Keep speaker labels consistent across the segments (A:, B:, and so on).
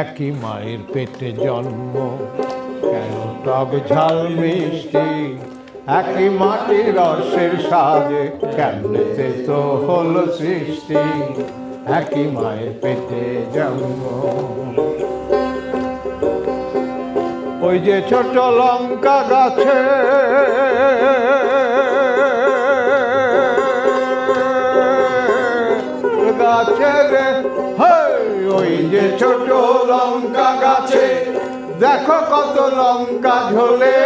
A: একই মায়ের পেটে জন্ম, কেন টক ঝাল মিষ্টি একই মাটির রসের স্বাদে, কেমনেতে তো হলো সৃষ্টি একই মায়ের পেটে জন্ম। ওই যে ছোট লঙ্কা গাছে রে, ওই যে ছোট লঙ্কা গাছে দেখো কত লঙ্কা ঝোলে,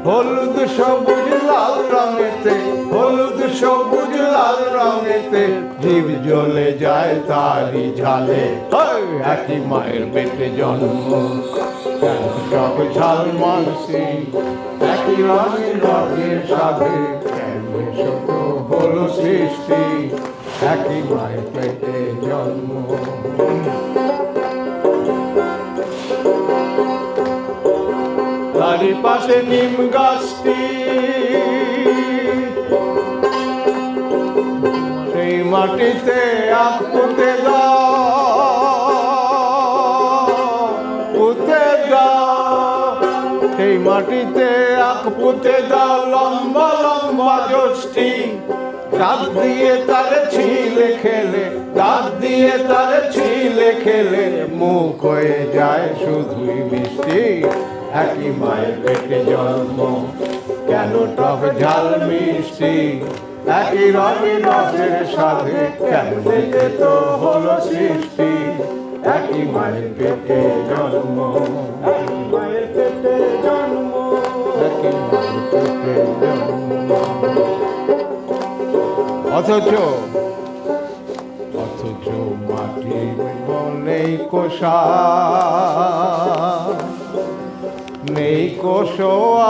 A: হলুদ সবুজ লাল রঙেতে, হলুদ সবুজ লাল রঙেতে জীব জ্বলে যায় তারি ঝালে। একই মায়ের পেটে জন্ম, কেন সব ঝাল মানসি একই রঙের সাথে, কেমনে ছোট হলো সৃষ্টি একই মায়ের পেটে জন্ম। তারই পাশে নিম গাছটি, সেই মাটিতে আখ পুঁতে দাও, পুঁতে দাও, সেই মাটিতে আখ পুঁতে দাও, লম্বা লম্বা গোষ্ঠী দাঁত দিয়ে তারে ছিলে খেলে, দাঁত দিয়ে তারে ছিলে খেলে মুখ হয়ে যায় শুধুই মিষ্টি একই মায়ের পেটে জন্ম, কেন টক ঝাল মিষ্টি একই রসের সাথে, কেমনে তো হলো সৃষ্টি একই মায়ের পেটে জন্ম, একই মায়ের পেটে জন্ম, একই মায়ের পেটে জন্ম। অথচ মাটি নেই কোষা, নেই কোষাদ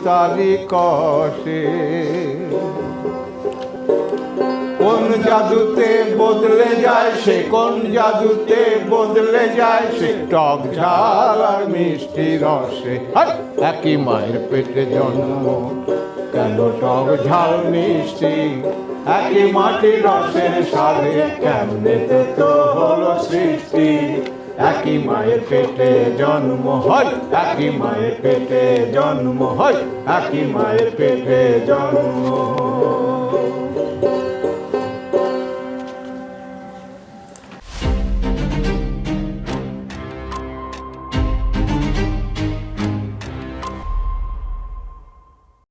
A: তারি কষে, কোন জাদুতে বদলে যায় সে, কোন জাদুতে বদলে যায় সে টক ঝাল আর মিষ্টি রসে একই মায়ের পেটে জন্ম, কেন টক ঝাল মিষ্টি একই মাটির রসের স্বাদে, কেমনে তো হলো সৃষ্টি একই মায়ের পেটে জন্ম হয়, একই মায়ের পেটে জন্ম হয়, একই মায়ের পেটে জন্ম।